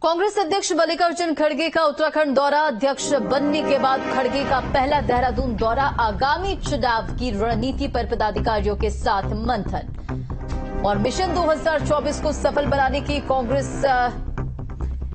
कांग्रेस अध्यक्ष मल्लिकार्जुन खड़गे का उत्तराखंड दौरा। अध्यक्ष बनने के बाद खड़गे का पहला देहरादून दौरा। आगामी चुनाव की रणनीति पर पदाधिकारियों के साथ मंथन और मिशन 2024 को सफल बनाने की कांग्रेस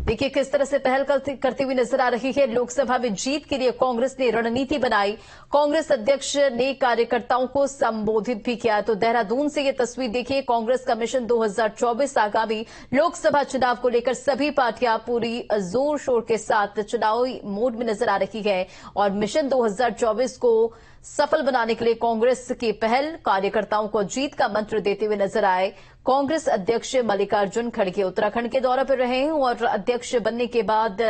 देखिए किस तरह से पहल करती हुई नजर आ रही है। लोकसभा में जीत के लिए कांग्रेस ने रणनीति बनाई। कांग्रेस अध्यक्ष ने कार्यकर्ताओं को संबोधित भी किया। तो देहरादून से ये तस्वीर देखिए। कांग्रेस का मिशन 2024 आगामी लोकसभा चुनाव को लेकर सभी पार्टियां पूरी जोर शोर के साथ चुनावी मोड में नजर आ रही है और मिशन 2024 को सफल बनाने के लिए कांग्रेस की पहल। कार्यकर्ताओं को जीत का मंत्र देते हुए नजर आए। कांग्रेस अध्यक्ष मल्लिकार्जुन खड़गे उत्तराखंड के दौरे पर रहे और अध्यक्ष बनने के बाद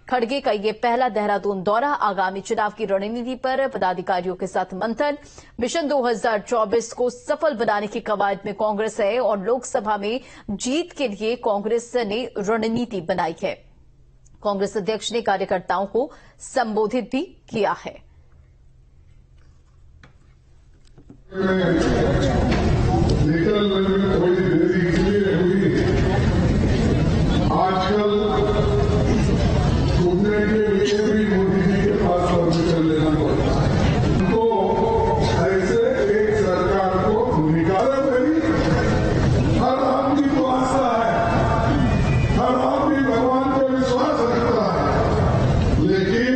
खड़गे का ये पहला देहरादून दौरा। आगामी चुनाव की रणनीति पर पदाधिकारियों के साथ मंथन। मिशन 2024 को सफल बनाने की कवायद में कांग्रेस है और लोकसभा में जीत के लिए कांग्रेस ने रणनीति बनाई है। कांग्रेस अध्यक्ष ने कार्यकर्ताओं को संबोधित भी किया है। निकलने में थोड़ी देरी इसलिए हुई, आजकल घूमने के लिए भी मोदी जी के पास परमिशन लेना पड़ता है। तो ऐसे एक सरकार को निकाले मेरी हर आदमी को आशा है, हर आदमी भगवान पे विश्वास रखता है, लेकिन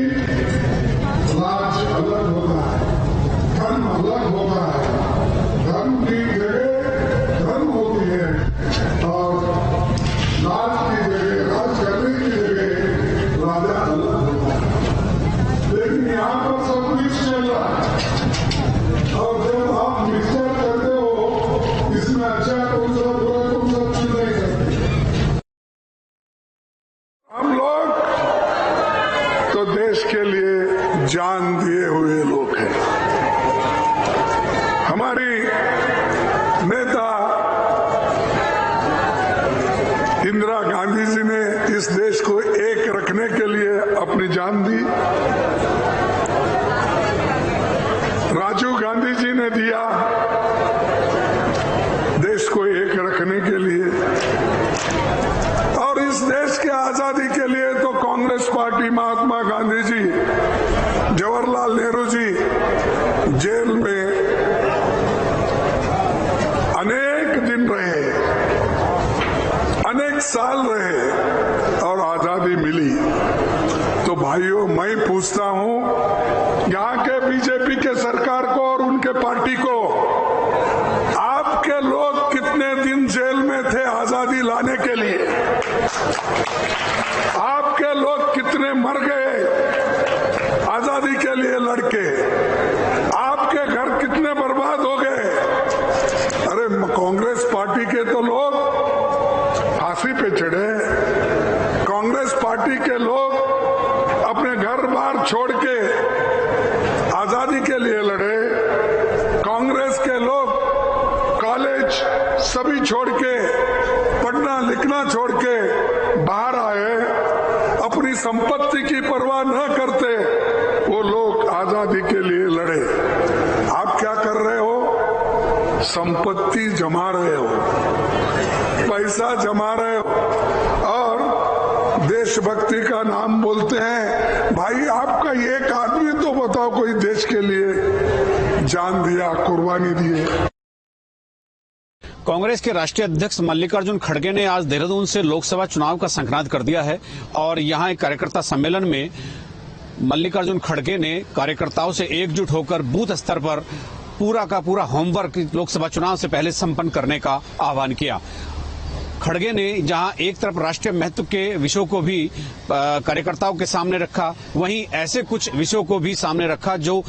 राज्य अलग होता है, धर्म अलग होता है। धर्म की जगह धर्म होती है और राज की जगह राज करने की जगह राजा अलग होता है। लेकिन यहाँ पर सब कुछ चल रहा है और जब आप निश्चय करते हो इसमें अच्छा कौन सा बुरा कौन सा चीज नहीं करते। हम लोग तो देश के लिए जान दिए हुए लोग हैं। हमारी नेता इंदिरा गांधी जी ने इस देश को एक रखने के लिए अपनी जान दी। राजीव गांधी जी ने दिया देश को एक रखने के लिए। और इस देश के आजादी के लिए तो कांग्रेस पार्टी, महात्मा गांधी जी, जवाहरलाल नेहरू जी जेल में अनेक दिन रहे, अनेक साल रहे और आजादी मिली। तो भाइयों, मैं पूछता हूं यहाँ के बीजेपी के सरकार को और उनके पार्टी को, आपके लोग कितने दिन जेल में थे आजादी लाने के लिए? आपके लोग कितने मर गए आजादी के लिए लड़के? आपके घर कितने बर्बाद हो गए? अरे कांग्रेस पार्टी के तो लोग फांसी पे चढ़े, कांग्रेस पार्टी के लोग अपने घर बार छोड़ के आजादी के लिए लड़े, कांग्रेस के लोग कॉलेज सभी छोड़ के, पढ़ना लिखना छोड़ के बाहर आए, अपनी संपत्ति की परवाह न करते वो लोग आजादी के लिए लड़े। आप क्या कर रहे हो? संपत्ति जमा रहे हो, पैसा जमा रहे हो और देशभक्ति का नाम बोलते हैं। भाई, आपका एक आदमी तो बताओ कोई देश के लिए जान दिया, कुर्बानी दी है। कांग्रेस के राष्ट्रीय अध्यक्ष मल्लिकार्जुन खड़गे ने आज देहरादून से लोकसभा चुनाव का संक्रांत कर दिया है और यहां एक कार्यकर्ता सम्मेलन में मल्लिकार्जुन खड़गे ने कार्यकर्ताओं से एकजुट होकर बूथ स्तर पर पूरा का पूरा होमवर्क लोकसभा चुनाव से पहले संपन्न करने का आह्वान किया। खड़गे ने जहां एक तरफ राष्ट्रीय महत्व के विषयों को भी कार्यकर्ताओं के सामने रखा, वहीं ऐसे कुछ विषयों को भी सामने रखा जो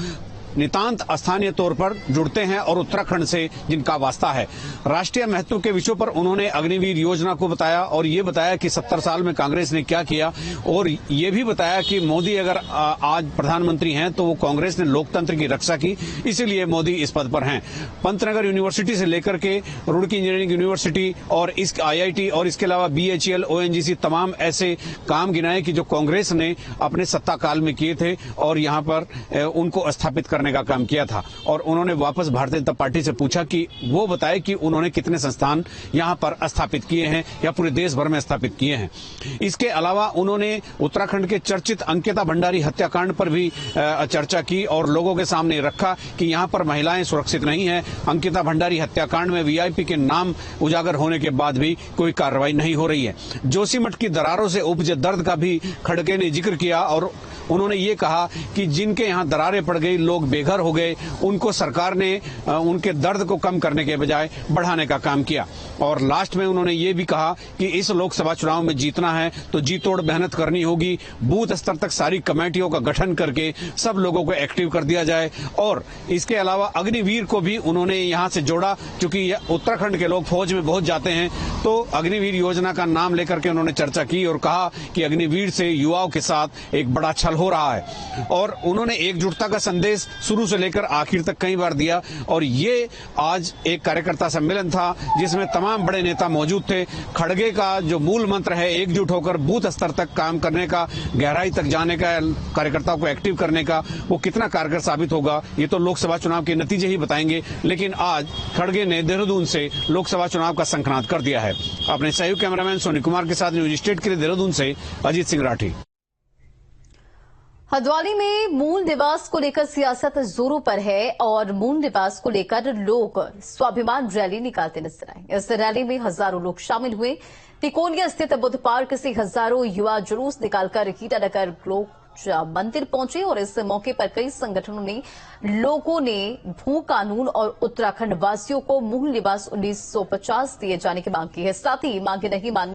नितांत स्थानीय तौर पर जुड़ते हैं और उत्तराखंड से जिनका वास्ता है। राष्ट्रीय महत्व के विषयों पर उन्होंने अग्निवीर योजना को बताया और ये बताया कि 70 साल में कांग्रेस ने क्या किया और ये भी बताया कि मोदी अगर आज प्रधानमंत्री हैं तो वो कांग्रेस ने लोकतंत्र की रक्षा की, इसीलिए मोदी इस पद पर हैं। पंतनगर यूनिवर्सिटी से लेकर के रुड़की इंजीनियरिंग यूनिवर्सिटी और इस IIT और इसके अलावा BHEL, ONGC तमाम ऐसे काम गिनाए कि जो कांग्रेस ने अपने सत्ता काल में किए थे और यहाँ पर उनको स्थापित कर करने का काम किया था और उन्होंने वापस भारतीय जनता पार्टी से पूछा कि वो बताए कि उन्होंने कितने संस्थान यहाँ पर स्थापित किए हैं या पूरे देश भर में स्थापित किए हैं। इसके अलावा उन्होंने उत्तराखंड के चर्चित अंकिता भंडारी हत्याकांड पर भी चर्चा की और लोगों के सामने रखा कि यहाँ पर महिलाएं सुरक्षित नहीं है। अंकिता भंडारी हत्याकांड में वीआईपी के नाम उजागर होने के बाद भी कोई कार्रवाई नहीं हो रही है। जोशीमठ की दरारों से उपजे दर्द का भी खड़गे ने जिक्र किया और उन्होंने ये कहा कि जिनके यहाँ दरारें पड़ गई, लोग बेघर हो गए, उनको सरकार ने उनके दर्द को कम करने के बजाय बढ़ाने का काम किया। और लास्ट में उन्होंने ये भी कहा कि इस लोकसभा चुनाव में जीतना है तो जी तोड़ मेहनत करनी होगी, बूथ स्तर तक सारी कमेटियों का गठन करके सब लोगों को एक्टिव कर दिया जाए। और इसके अलावा अग्निवीर को भी उन्होंने यहाँ से जोड़ा, क्योंकि उत्तराखंड के लोग फौज में बहुत जाते हैं, तो अग्निवीर योजना का नाम लेकर के उन्होंने चर्चा की और कहा कि अग्निवीर से युवाओं के साथ एक बड़ा छल हो रहा है। और उन्होंने एकजुटता का संदेश शुरू से लेकर आखिर तक कई बार दिया। और ये आज एक कार्यकर्ता सम्मेलन था जिसमें तमाम बड़े नेता मौजूद थे। खड़गे का जो मूल मंत्र है एकजुट होकर बूथ स्तर तक काम करने का, गहराई तक जाने का, कार्यकर्ताओं को एक्टिव करने का, वो कितना कारगर साबित होगा ये तो लोकसभा चुनाव के नतीजे ही बताएंगे। लेकिन आज खड़गे ने देहरादून से लोकसभा चुनाव का संक्रांत कर दिया है। अपने सहयोगी कैमरामैन सोनी कुमार के साथ न्यूज स्टेट के लिए देहरादून से अजीत सिंह राठी। हल्द्वानी में मूल निवास को लेकर सियासत जोरों पर है और मूल निवास को लेकर लोग स्वाभिमान रैली निकालते नजर आए। इस रैली में हजारों लोग शामिल हुए। तिकोनिया स्थित बुद्ध पार्क से हजारों युवा जुलूस निकालकर हीटानगर लोक मंदिर पहुंचे और इस मौके पर कई संगठनों ने लोगों ने भू कानून और उत्तराखंड वासियों को मूल निवास 1950 दिए जाने की मांग की है। साथ ही मांगे नहीं मानने